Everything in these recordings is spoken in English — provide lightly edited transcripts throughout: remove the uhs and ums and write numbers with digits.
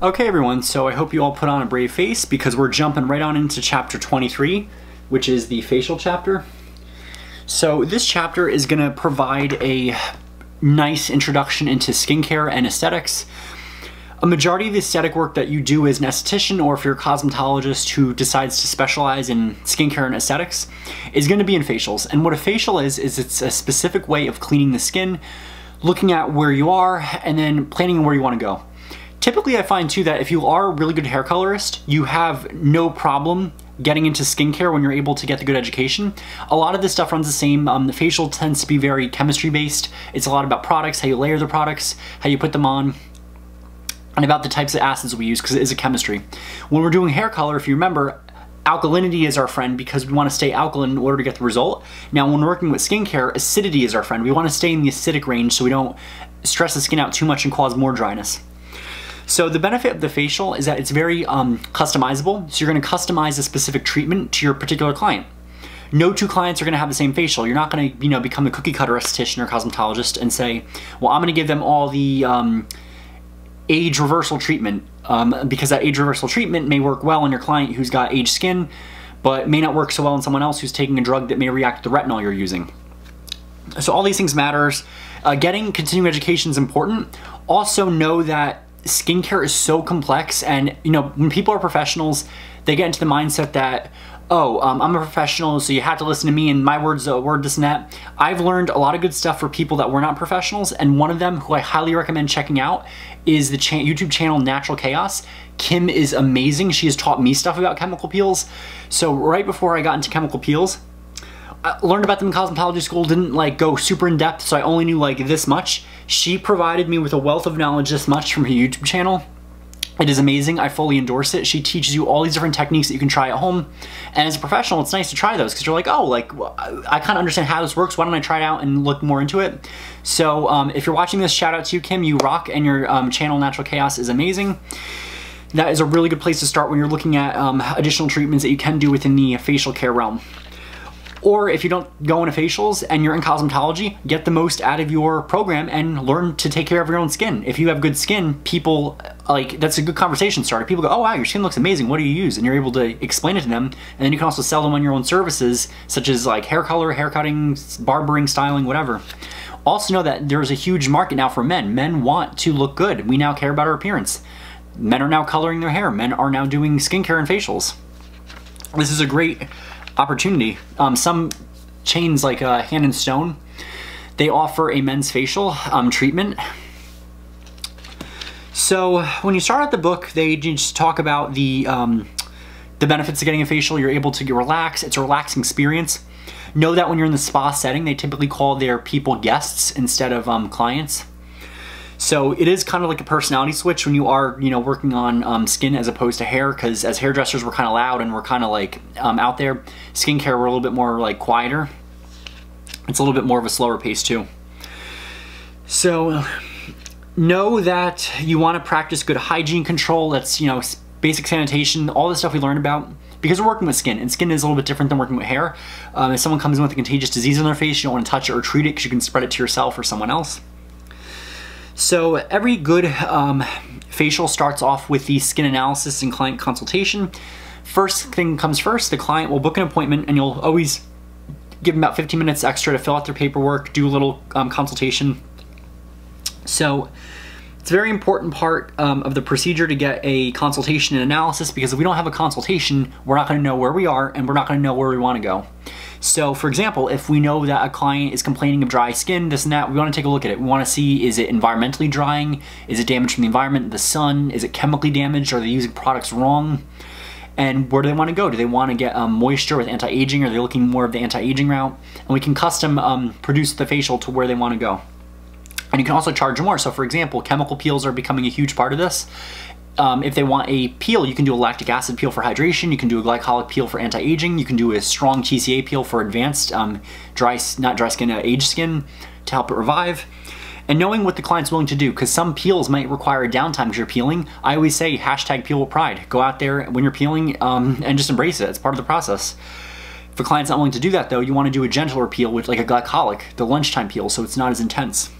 Okay everyone, so I hope you all put on a brave face because we're jumping right on into chapter 23, which is the facial chapter. So this chapter is going to provide a nice introduction into skincare and aesthetics. A majority of the aesthetic work that you do as an esthetician, or if you're a cosmetologist who decides to specialize in skincare and aesthetics, is going to be in facials. And what a facial is it's a specific way of cleaning the skin, looking at where you are, and then planning where you want to go. Typically, I find too that if you are a really good hair colorist, you have no problem getting into skincare when you're able to get the good education. A lot of this stuff runs the same. The facial tends to be very chemistry based. It's a lot about products, how you layer the products, how you put them on, and about the types of acids we use because it is a chemistry. When we're doing hair color, if you remember, alkalinity is our friend because we want to stay alkaline in order to get the result. Now, when we're working with skincare, acidity is our friend. We want to stay in the acidic range so we don't stress the skin out too much and cause more dryness. So the benefit of the facial is that it's very customizable. So you're going to customize a specific treatment to your particular client. No two clients are going to have the same facial. You're not going to, become the cookie cutter esthetician or cosmetologist and say, well, I'm going to give them all the age reversal treatment because that age reversal treatment may work well on your client who's got aged skin, but may not work so well on someone else who's taking a drug that may react to the retinol you're using. So all these things matters. Getting continuing education is important. Also know that skincare is so complex, and when people are professionals, they get into the mindset that, oh, I'm a professional, so you have to listen to me and my word's a word, this and that. I've learned a lot of good stuff for people that were not professionals, and one of them who I highly recommend checking out is the YouTube channel Natural Chaos. Kim is amazing. She has taught me stuff about chemical peels. So right before I got into chemical peels, I learned about them in cosmetology school, didn't go super in depth, so I only knew this much. She provided me with a wealth of knowledge this much from her YouTube channel. It is amazing. I fully endorse it. She teaches you all these different techniques that you can try at home. And as a professional, it's nice to try those because you're like, oh, I kind of understand how this works. Why don't I try it out and look more into it? So if you're watching this, shout out to you, Kim. You rock, and your channel Natural Chaos is amazing. That is a really good place to start when you're looking at additional treatments that you can do within the facial care realm. Or if you don't go into facials and you're in cosmetology, get the most out of your program and learn to take care of your own skin. If you have good skin, people, that's a good conversation starter. People go, oh wow, your skin looks amazing, what do you use? And you're able to explain it to them, and then you can also sell them on your own services, such as hair color, hair cutting, barbering, styling, whatever. Also know that there's a huge market now for men. Men want to look good. We now care about our appearance. Men are now coloring their hair. Men are now doing skincare and facials. This is a great opportunity. Some chains like Hand and Stone, they offer a men's facial treatment. So when you start out the book, they just talk about the benefits of getting a facial. You're able to relax. It's a relaxing experience. Know that when you're in the spa setting, they typically call their people guests instead of clients. So it is kind of like a personality switch when you are, working on skin as opposed to hair, because as hairdressers, we're kind of loud and we're kind of out there. Skincare, we're a little bit more quieter. It's a little bit more of a slower pace too. So know that you want to practice good hygiene control. That's, basic sanitation, all the stuff we learned about, because we're working with skin, and skin is a little bit different than working with hair. If someone comes in with a contagious disease on their face, you don't want to touch it or treat it because you can spread it to yourself or someone else. So every good facial starts off with the skin analysis and client consultation. First thing comes first, the client will book an appointment, and you'll always give them about 15 minutes extra to fill out their paperwork, do a little consultation. So it's a very important part of the procedure to get a consultation and analysis, because if we don't have a consultation, we're not going to know where we are and we're not going to know where we want to go. So for example, if we know that a client is complaining of dry skin, this and that, we want to take a look at it. We want to see, is it environmentally drying? Is it damaged from the environment, the sun? Is it chemically damaged? Are they using products wrong? And where do they want to go? Do they want to get moisture with anti-aging? Or are they looking more of the anti-aging route? And we can custom produce the facial to where they want to go. And you can also charge more. So for example, chemical peels are becoming a huge part of this. If they want a peel, you can do a lactic acid peel for hydration, you can do a glycolic peel for anti-aging, you can do a strong TCA peel for advanced aged skin to help it revive. And knowing what the client's willing to do, because some peels might require a downtime because you're peeling. I always say #peel with pride. Go out there when you're peeling and just embrace it. It's part of the process. If a client's not willing to do that though, you want to do a gentler peel with a glycolic, the lunchtime peel, so it's not as intense.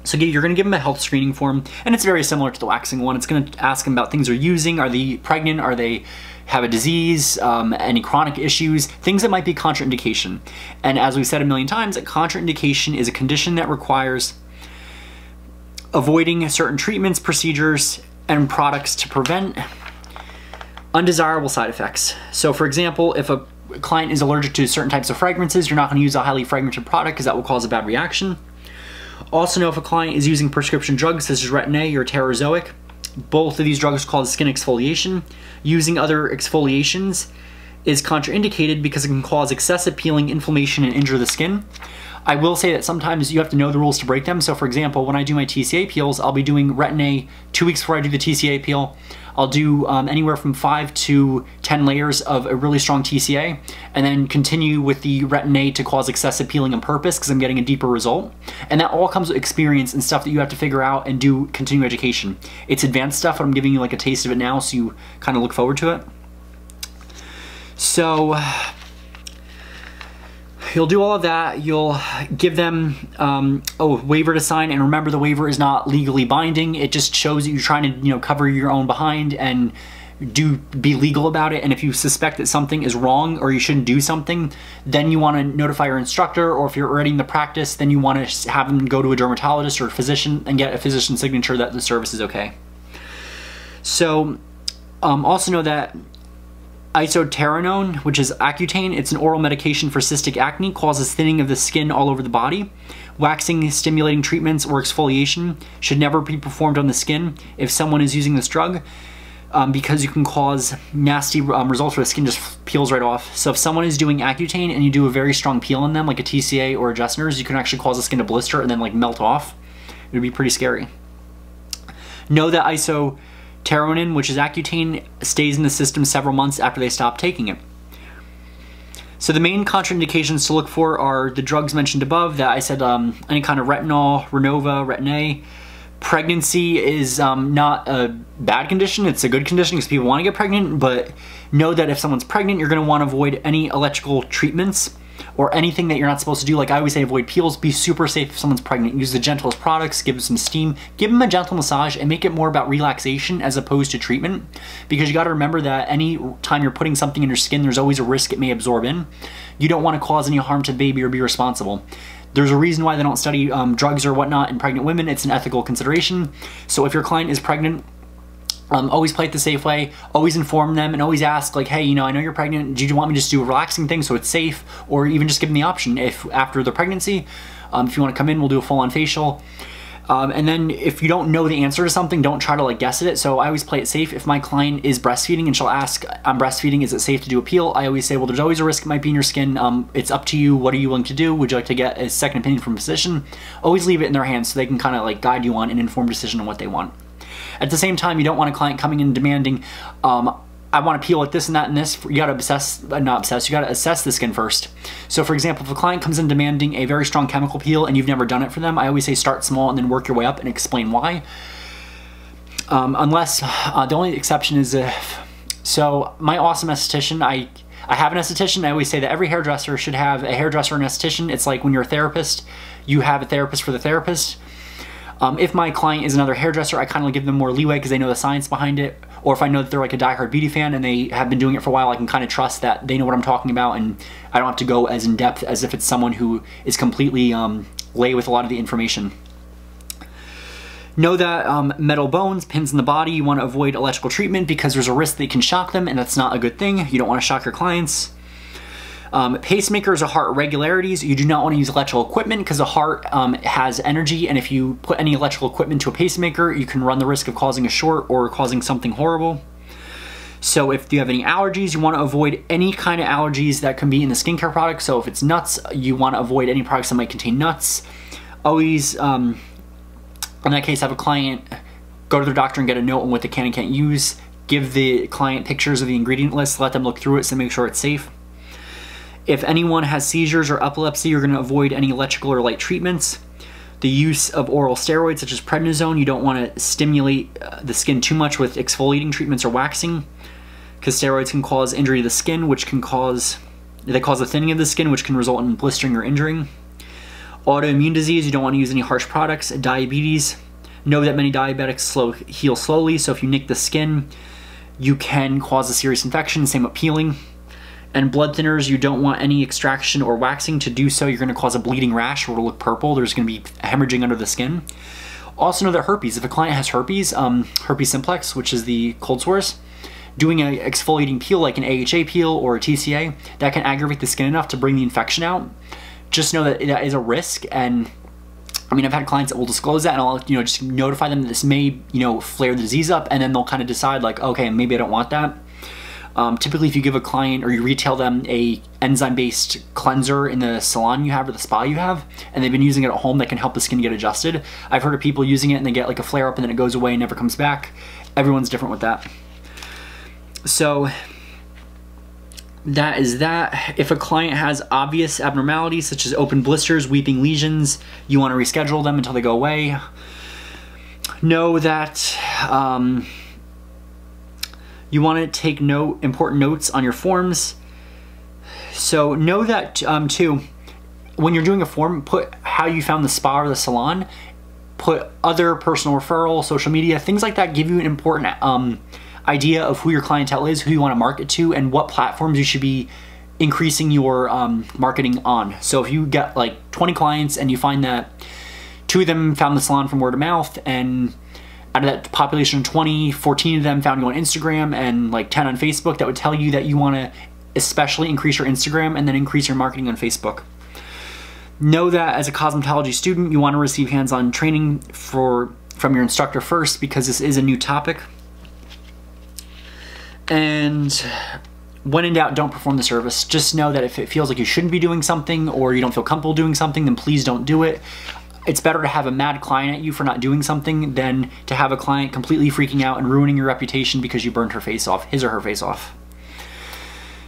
So you're going to give them a health screening form, and it's very similar to the waxing one. It's going to ask them about things they're using. Are they pregnant? Are they have a disease? Any chronic issues? Things that might be contraindication. And as we've said a million times, a contraindication is a condition that requires avoiding certain treatments, procedures, and products to prevent undesirable side effects. So for example, if a client is allergic to certain types of fragrances, you're not going to use a highly fragmented product because that will cause a bad reaction. Also know if a client is using prescription drugs such as Retin-A or Terazoic. Both of these drugs are called skin exfoliation. Using other exfoliations is contraindicated because it can cause excessive peeling, inflammation, and injure the skin. I will say that sometimes you have to know the rules to break them. So for example, when I do my TCA peels, I'll be doing Retin-A 2 weeks before I do the TCA peel. I'll do anywhere from 5 to 10 layers of a really strong TCA, and then continue with the Retin-A to cause excessive peeling on purpose because I'm getting a deeper result. And that all comes with experience and stuff that you have to figure out and do continuing education. It's advanced stuff, but I'm giving you like a taste of it now so you kind of look forward to it. So you'll do all of that. You'll give them a waiver to sign, and remember the waiver is not legally binding. It just shows that you're trying to cover your own behind and be legal about it. And if you suspect that something is wrong or you shouldn't do something, then you want to notify your instructor, or if you're already in the practice, then you want to have them go to a dermatologist or a physician and get a physician's signature that the service is okay. So also know that isoterenone, which is Accutane, it's an oral medication for cystic acne, causes thinning of the skin all over the body. Waxing, stimulating treatments, or exfoliation should never be performed on the skin if someone is using this drug, because you can cause nasty results where the skin just peels right off. So if someone is doing Accutane and you do a very strong peel on them, like a TCA or adjusters, you can actually cause the skin to blister and then like melt off. It would be pretty scary. Know that isoterenone, which is Accutane, stays in the system several months after they stop taking it. So the main contraindications to look for are the drugs mentioned above that I said, any kind of retinol, Renova, Retin-A. Pregnancy is not a bad condition, it's a good condition because people want to get pregnant, but know that if someone's pregnant, you're going to want to avoid any electrical treatments or anything that you're not supposed to do. Like I always say, avoid peels. Be super safe if someone's pregnant. Use the gentlest products, give them some steam, give them a gentle massage, and make it more about relaxation as opposed to treatment, because you got to remember that any time you're putting something in your skin, there's always a risk it may absorb in. You don't want to cause any harm to the baby or be responsible. There's a reason why they don't study drugs or whatnot in pregnant women. It's an ethical consideration. So if your client is pregnant, always play it the safe way. Always inform them and always ask, like, hey, I know you're pregnant. Do you want me to just do a relaxing thing so it's safe? Or even just give them the option, if after the pregnancy, if you want to come in, we'll do a full-on facial. And then if you don't know the answer to something, don't try to like guess at it. So I always play it safe. If my client is breastfeeding and she'll ask, I'm breastfeeding, is it safe to do a peel? I always say, well, there's always a risk it might be in your skin. It's up to you. What are you willing to do? Would you like to get a second opinion from a physician? Always leave it in their hands so they can kind of like guide you on an informed decision on what they want. At the same time, you don't want a client coming in demanding, I want to peel like this and that and this. You got to you got to assess the skin first. So for example, if a client comes in demanding a very strong chemical peel and you've never done it for them, I always say start small and then work your way up and explain why. Unless, the only exception is if, so my awesome esthetician, I have an esthetician. I always say that every hairdresser should have a hairdresser and esthetician. It's like when you're a therapist, you have a therapist for the therapist. If my client is another hairdresser, I kind of give them more leeway because they know the science behind it. Or if I know that they're like a diehard beauty fan and they have been doing it for a while, I can kind of trust that they know what I'm talking about and I don't have to go as in depth as if it's someone who is completely lay with a lot of the information. Know that metal bones, pins in the body, you want to avoid electrical treatment because there's a risk that it can shock them, and that's not a good thing. You don't want to shock your clients. Pacemakers are heart irregularities. You do not want to use electrical equipment because the heart has energy, and if you put any electrical equipment to a pacemaker, you can run the risk of causing a short or causing something horrible. So if you have any allergies, you want to avoid any kind of allergies that can be in the skincare product. So if it's nuts, you want to avoid any products that might contain nuts. Always, in that case, have a client go to their doctor and get a note on what they can and can't use. Give the client pictures of the ingredient list, let them look through it to make sure it's safe. If anyone has seizures or epilepsy, you're going to avoid any electrical or light treatments. The use of oral steroids such as prednisone, you don't want to stimulate the skin too much with exfoliating treatments or waxing, because steroids can cause injury to the skin, which can cause, they cause a thinning of the skin, which can result in blistering or injuring. Autoimmune disease, you don't want to use any harsh products. Diabetes, know that many diabetics heal slowly, so if you nick the skin, you can cause a serious infection. Same with peeling. And blood thinners, you don't want any extraction or waxing. To do so, you're going to cause a bleeding rash or it'll look purple. There's going to be hemorrhaging under the skin. Also know that herpes, if a client has herpes, herpes simplex, which is the cold sores, doing an exfoliating peel like an AHA peel or a TCA, that can aggravate the skin enough to bring the infection out. Just know that that is a risk, and I mean, I've had clients that will disclose that, and I'll just notify them that this may flare the disease up, and then they'll kind of decide like, okay, maybe I don't want that. Typically, if you give a client or you retail them a enzyme-based cleanser in the salon you have or the spa you have, and they've been using it at home, that can help the skin get adjusted. I've heard of people using it and they get like a flare up and then it goes away and never comes back. Everyone's different with that. So that is that. If a client has obvious abnormalities such as open blisters, weeping lesions, you want to reschedule them until they go away. Know that you want to take important notes on your forms. So know that too, when you're doing a form, put how you found the spa or the salon, put other personal referral, social media, things like that give you an important idea of who your clientele is, who you want to market to, and what platforms you should be increasing your marketing on. So if you get like 20 clients and you find that 2 of them found the salon from word of mouth, and out of that population of 20, 14 of them found you on Instagram and like 10 on Facebook, that would tell you that you want to especially increase your Instagram and then increase your marketing on Facebook. Know that as a cosmetology student, you want to receive hands-on training from your instructor first, because this is a new topic. And when in doubt, don't perform the service. Just know that if it feels like you shouldn't be doing something or you don't feel comfortable doing something, then please don't do it. It's better to have a mad client at you for not doing something than to have a client completely freaking out and ruining your reputation because you burned her face off, his or her face off.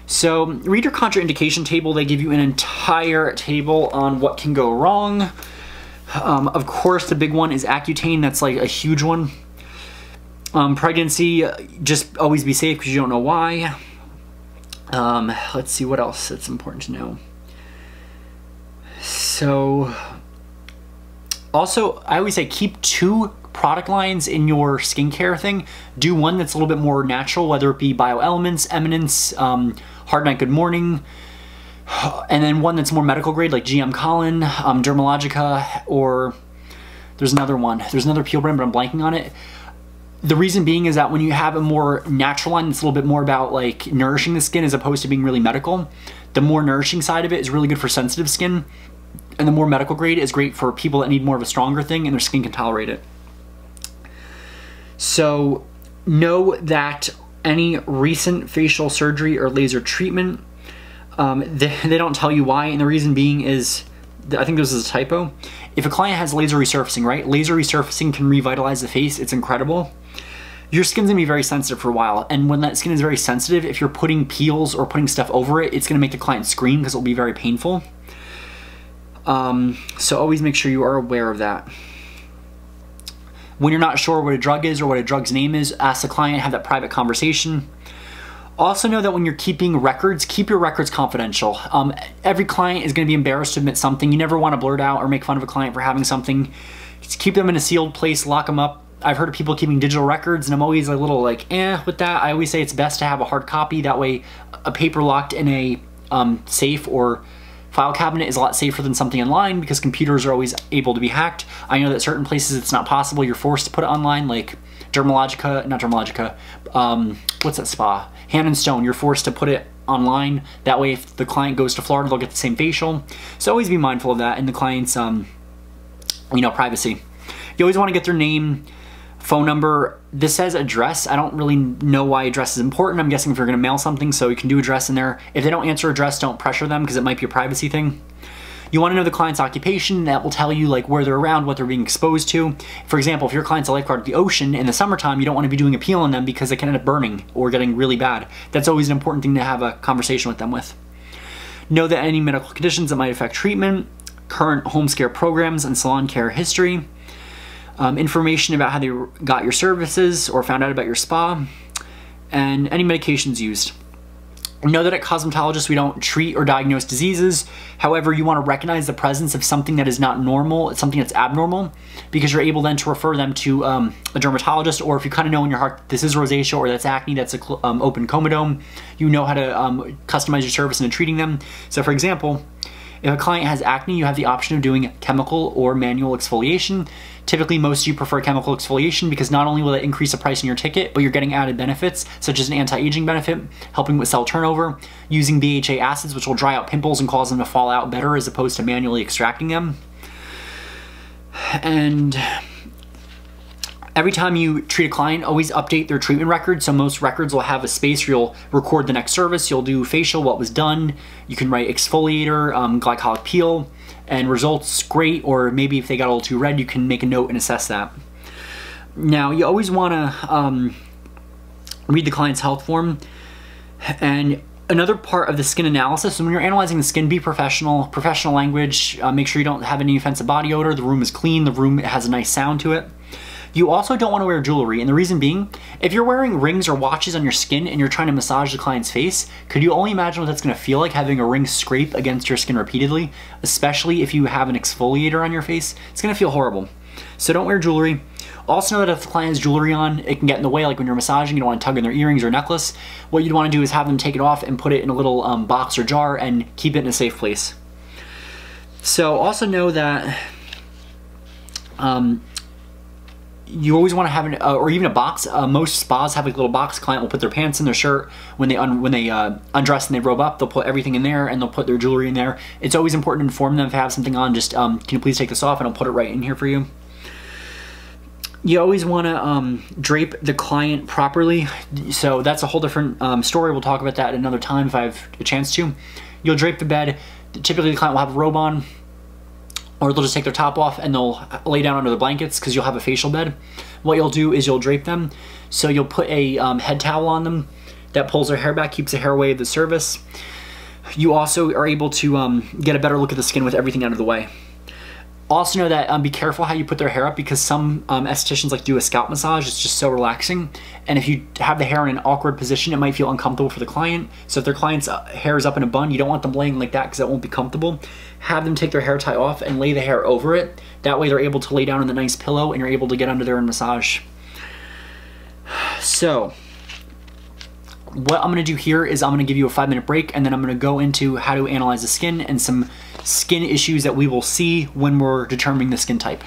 So read your contraindication table. They give you an entire table on what can go wrong. Of course, the big one is Accutane. That's like a huge one. Pregnancy, just always be safe because you don't know why. Let's see what else it's important to know. So also, I always say keep 2 product lines in your skincare thing. Do one that's a little bit more natural, whether it be Bioelements, Eminence, Hard Night Good Morning, and then one that's more medical grade like GM Colin, Dermalogica, or there's another one. There's another peel brand, but I'm blanking on it. The reason being is that when you have a more natural line that's a little bit more about like nourishing the skin as opposed to being really medical, the more nourishing side of it is really good for sensitive skin, and the more medical grade is great for people that need more of a stronger thing and their skin can tolerate it. So know that any recent facial surgery or laser treatment, they don't tell you why, and the reason being is, I think this is a typo. If a client has laser resurfacing, right? Laser resurfacing can revitalize the face. It's incredible. Your skin's gonna be very sensitive for a while, and when that skin is very sensitive, if you're putting peels or putting stuff over it, it's gonna make the client scream because it'll be very painful. So always make sure you are aware of that. When you're not sure what a drug is or what a drug's name is, ask the client, have that private conversation. Also know that when you're keeping records, keep your records confidential. Every client is gonna be embarrassed to admit something. You never wanna blurt out or make fun of a client for having something. Just keep them in a sealed place, lock them up. I've heard of people keeping digital records, and I'm always a little like, with that. I always say it's best to have a hard copy. That way a paper locked in a safe or file cabinet is a lot safer than something online, because computers are always able to be hacked. I know that certain places it's not possible. You're forced to put it online, like what's that spa? Hand and Stone. You're forced to put it online. That way if the client goes to Florida, they'll get the same facial. So always be mindful of that and the client's privacy. You always want to get their name, phone number. This says address. I don't really know why address is important. I'm guessing if you're going to mail something, so you can do address in there. If they don't answer address, don't pressure them because it might be a privacy thing. You want to know the client's occupation. That will tell you like where they're around, what they're being exposed to. For example, if your client's a lifeguard at the ocean in the summertime, you don't want to be doing a peel on them because they can end up burning or getting really bad. That's always an important thing to have a conversation with them with. Know that any medical conditions that might affect treatment, current home care programs and salon care history, information about how they got your services or found out about your spa, and any medications used. Know that at cosmetologists, we don't treat or diagnose diseases. However, you want to recognize the presence of something that is not normal, it's something that's abnormal, because you're able then to refer them to a dermatologist, or if you kind of know in your heart this is rosacea or that's acne, that's an open comedome, you know how to customize your service into treating them. So for example, if a client has acne, you have the option of doing chemical or manual exfoliation. Typically, most of you prefer chemical exfoliation because not only will it increase the price in your ticket, but you're getting added benefits such as an anti-aging benefit, helping with cell turnover, using BHA acids, which will dry out pimples and cause them to fall out better as opposed to manually extracting them. And every time you treat a client, always update their treatment record. So most records will have a space where you'll record the next service, you'll do facial, what was done, you can write exfoliator, glycolic peel, and results great, or maybe if they got a little too red, you can make a note and assess that. Now, you always want to read the client's health form. And another part of the skin analysis, when you're analyzing the skin, be professional language, make sure you don't have any offensive body odor, the room is clean, the room has a nice sound to it. You also don't want to wear jewelry, and the reason being, if you're wearing rings or watches on your skin and you're trying to massage the client's face, could you only imagine what that's going to feel like, having a ring scrape against your skin repeatedly, especially if you have an exfoliator on your face? It's going to feel horrible. So don't wear jewelry. Also know that if the client has jewelry on, it can get in the way, like when you're massaging, you don't want to tug in their earrings or necklace. What you'd want to do is have them take it off and put it in a little box or jar and keep it in a safe place. So also know that you always want to have or even a box. Most spas have a little box. Client will put their pants in, their shirt. When they undress and they robe up, they'll put everything in there and they'll put their jewelry in there. It's always important to inform them if they have something on. Just can you please take this off, and I'll put it right in here for you. You always want to drape the client properly. So that's a whole different story. We'll talk about that another time if I have a chance to. You'll drape the bed. Typically, the client will have a robe on, or they'll just take their top off and they'll lay down under the blankets because you'll have a facial bed. What you'll do is you'll drape them. So you'll put a head towel on them that pulls their hair back, keeps the hair away of the service. You also are able to get a better look at the skin with everything out of the way. Also know that be careful how you put their hair up, because some estheticians like to do a scalp massage. It's just so relaxing. And if you have the hair in an awkward position, it might feel uncomfortable for the client. So if their client's hair is up in a bun, you don't want them laying like that because that won't be comfortable. Have them take their hair tie off and lay the hair over it. That way they're able to lay down on the nice pillow and you're able to get under there and massage. So what I'm going to do here is I'm going to give you a 5-minute break, and then I'm going to go into how to analyze the skin and some skin issues that we will see when we're determining the skin type.